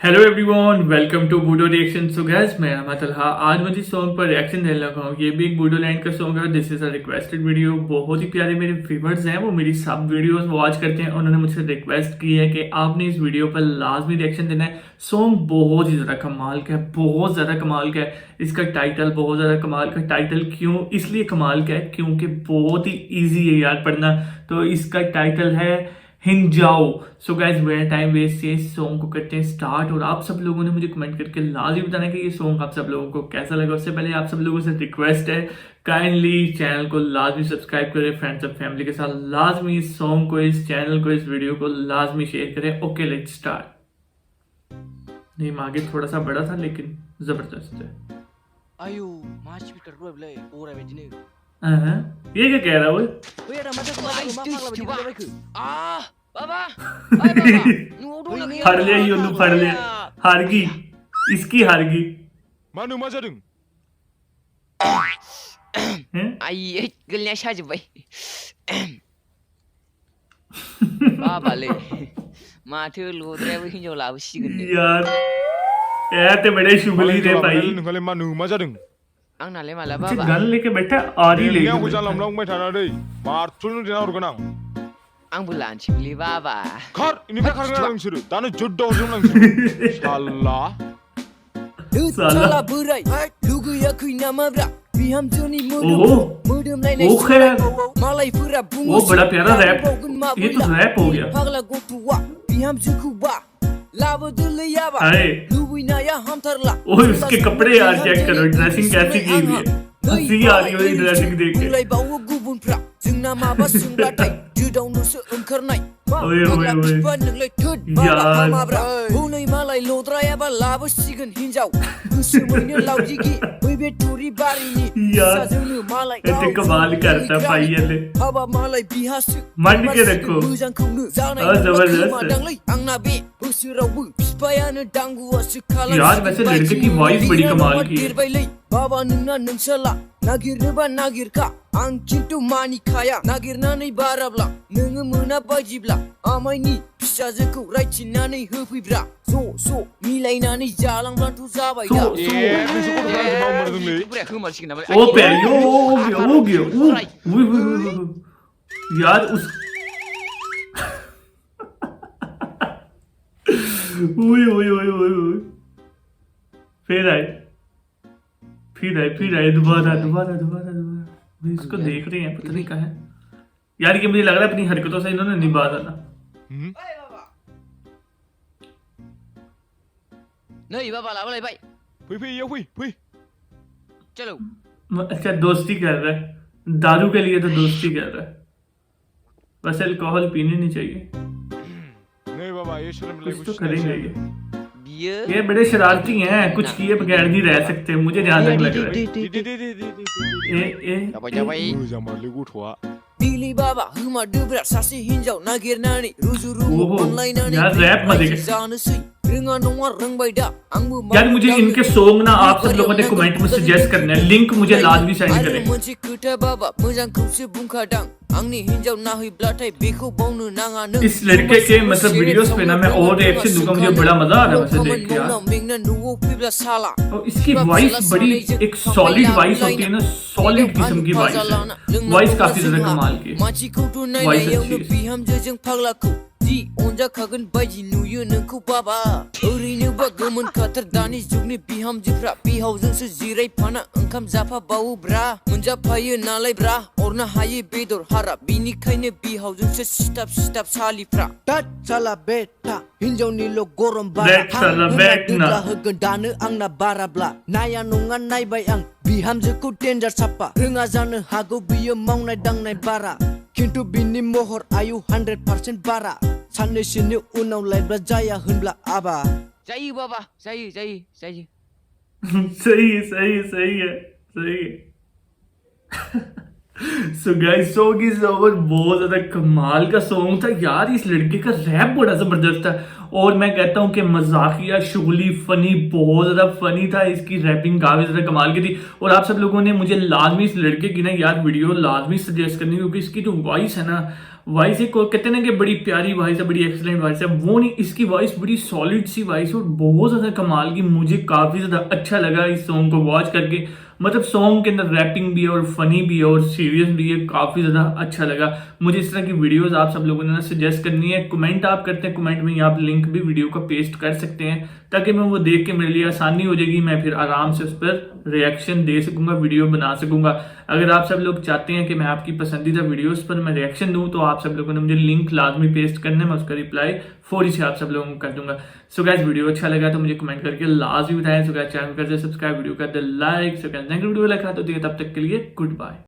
Hello everyone, welcome to Boodo reaction. So guys, मैं अहमद तलहा। आज मैं जिस सॉन्ग पर रिएक्शन देने लगा हूँ ये भी एक बूडो लैंड का सॉन्ग है। This is a requested video. बहुत ही प्यारे मेरे व्यूअर्स हैं, वो मेरी सब वीडियोस वॉच करते हैं। उन्होंने मुझसे रिक्वेस्ट की है कि आपने इस वीडियो पर लाजमी रिएक्शन देना है। सॉन्ग बहुत ही ज़्यादा कमाल का है, बहुत ज़्यादा कमाल का है। इसका टाइटल बहुत ज़्यादा कमाल का। टाइटल क्यों इसलिए कमाल का है क्योंकि बहुत ही ईजी है यार पढ़ना। तो इसका टाइटल है हिंजाओ। सो गाइस, मेरा टाइम वेस्ट से इस सॉन्ग को करते हैं स्टार्ट। और आप सब लोगों ने मुझे कमेंट करके लाजमी बताना कि ये सॉन्ग आप सब लोगों को कैसा लगा। उससे पहले आप सब लोगों से रिक्वेस्ट है, काइंडली चैनल को लाजमी सब्सक्राइब करें, फ्रेंड्स और फैमिली के साथ लाजमी इस सॉन्ग को, इस चैनल को, इस वीडियो को लाजमी शेयर करें। Okay, let's start. नहीं, आगे थोड़ा सा बड़ा था लेकिन जबरदस्त है। आयु माच भी कर रहा है बेले ओरा बेदिनो ये क्या कह रहा है वो? ओए रा माथे मा फाग्ला बेदि बेलायखो आ बाबा ओए बाबा नुआव दं ना फड़ लिया, योनु फड़ लिया। हारगी, इसकी हारगी। मानो मा जादों? आइए गोलैया साजोबबाय बाबालै माथो लद्रायाबो हिनजाव लाबोसिगोन यार ए ते बड़े शुगली रे भाई। नोंहालाय मानो मा जादों? आंनालाय माला मुझे बाबा गन लेके बैठा आरी ले आंखौ जानला मोनला बुंबाय थाना दै मारथुनो देना हरगोन आं। आंबो लानोसैलै बाबा खार इनिफ्राय खारगोन नोंसोरो दानो जुद्ध हरजों नोंसोरो साल्ला साला बोराय लुगैयाखै नामाब्रा बिहामजोनि ओहो मोदोमलायनाय वो खैर मालायफोरा बुङो वो बड़ा प्यारा रैप। ये तो रैप हो गया। फाग्ला गथ'आ बिहामजोखौ बा लाबोदोलै याबा अरे लुबैनाया हामथारला ओए उसके कपड़े यार चेक करो, ड्रेसिंग कैसी की हुई है। हंसी आ रही है ड्रेसिंग देख के। बुंलायबावो गुबुनफ्रा जोंना माबा सोंब्लाथाय जोदावनोसो ओंखारनाय ओए ओए ओए नोंलाय थोद यार। माब्रा हनै मालाय लद्रायाबा लाबोसिगोन हिनजाव गोसोमैनो लावजिगि बै बे थुरि बारिनि यार फिसाजोंनो मालाय ऐसे कमाल करता है भाई ये। हाबा मालाय बिहासो मंड के रखो। मोजांखौनो जानाय जबरदस्त है। खोमादांलै आंना बे बोसोरावबो बिफायानो दांगुआसो यार वैसे लड़के की वॉइस बड़ी कमाल की है। देरबायलै बाबा नोंना नोंसाला नागिरनोबा नागिरखा आं खिन्थु मानिखाया नागिरनानै बाराब्ला नोङो मोना बायदिब्ला आमायनि फिसाजोखौ रायथिनानै होफैब्रा ज' मिलायनानै जालांब्लाथ' जाबाय दा ए नोंसोर गथ'फोरा मा मोनदोंलै बुराया खोमासिगोन नामा ओ पेरियो हो गया। यार उस ओए फिर आए दोबारा। इसको देख रहे हैं, पता नहीं कहाँ है यार। ये मुझे लग रहा है अपनी हरकतों से इन्होंने निभा देना। नै बाबा लाबोलायबाय फै फै इयाव फै फै चलो अच्छा, दोस्ती कर रहा है। दारू के लिए तो दोस्ती कर रहा है। बस अल्कोहल पीनी नहीं चाहिए। नै बाबा ये शर्म कुछ लायक तो करेंगे ये। बियो ये बड़े शरारती हैं, कुछ किए बगैर नहीं रह सकते। मुझे जहाँ तक लग रहा है। ए जाबाय मोजां मारलै गथ'आ दिली बाबा होमारदोब्रा सासे हिनजाव नागिरनानै रुजु रुमु ओहो, अनलायनानै यार रैप मत देख। जानोसै रोङा नङा रोंबाय दा आंबो यार मुझे इनके सॉन्ग ना आप सब लोगों ने कमेंट में सजेस्ट करना है। लिंक मुझे लाजमी सेंड करें। मोनसे खोथा बाबा मोजांखौसो बुंखादां आंनि हिनजाव नाहैब्लाथाय बेखौ बावनो नाङा नों इस लड़के के मतलब वीडियोस पे ना मैं और रिएक्शन दूंगा। मुझे बड़ा मजा आ रहा है वैसे देख के यार। मेंना न'आव फैब्ला साला और इसकी वॉइस बड़ी एक सॉलिड वॉइस होती है ना, सॉलिड किस्म की वॉइस है। वॉइस काफी ज्यादा कमाल की है। मानसिखौथ' वॉइस नायनायावनो अच्छी है। बिहामजोजों फाग्लाखौ जि अनजाखागोन बायदि नुयो नोंखौ बाबा ओरैनोबा गोमोन खाथार दानि जुगनि बिहामजोफ्रा बिहावजोंसो जिरायफाना ओंखाम जाफाबावोब्रा मोनजाफायो नालाय ब्रा अरनो हायो बेदर हारा बिनिखायनो बिहावजोंसो सिथाब सालिफ्रा दाद साला बेटा हिनजावनिल' गरम बारा That साला बेटा। होगोन दानो आंना बाराब्ला नाया नङा नायबाय आं बिहामजोखौ डेन्जार साफा रोङा जानो हागौ बियो मावनाय दांनाय बारा खिन्थु बिनि महर आयु 100% बारा साननैसोनि उनाव लायब्ला जाया होनब्ला आबा जायो बाबा जायो सही है। So guys, song is over. बहुत ज्यादा कमाल का सॉन्ग था यार। इस लड़के का रैप बड़ा जबरदस्त था। और मैं कहता हूँ कि मजाकिया शुगली फनी, बहुत ज्यादा फनी था। इसकी रैपिंग काफी ज्यादा कमाल की थी। और आप सब लोगों ने मुझे लाजमी इस लड़के की ना यार वीडियो लाजमी सजेस्ट करनी, क्योंकि इसकी जो वॉइस है ना वॉइस एक कहते हैं ना कि बड़ी प्यारी वॉइस है, बड़ी एक्सीलेंट वॉइस है, वो नहीं, इसकी वॉइस बड़ी सॉलिड सी वॉइस और बहुत ज्यादा कमाल की। मुझे काफी ज्यादा अच्छा लगा इस सॉन्ग को वॉच करके। मतलब सॉन्ग के अंदर रैपिंग भी है और फनी भी है और सीरियस भी है, काफी ज्यादा अच्छा लगा मुझे। इस तरह की वीडियोस आप सब लोगों ने ना सजेस्ट करनी है, कमेंट आप करते हैं, कमेंट में आप लिंक भी वीडियो का पेस्ट कर सकते हैं ताकि मैं वो देख के मेरे लिए आसानी हो जाएगी, मैं फिर आराम से उस पर रिएक्शन दे सकूंगा, वीडियो बना सकूंगा। अगर आप सब लोग चाहते हैं कि मैं आपकी पसंदीदा वीडियोस पर मैं रिएक्शन दूं तो आप सब लोगों ने मुझे लिंक लाजमी पेस्ट करना है, मैं उसका रिप्लाई फौरी से आप सब लोगों को कर दूंगा। सो गाइस वीडियो अच्छा लगा तो मुझे कमेंट करके लाजमी बताएं। सो गाइस चैनल कर दे सब्सक्राइब, वीडियो कर they like. So guys next video लगा तो तब तक के लिए गुड बाय।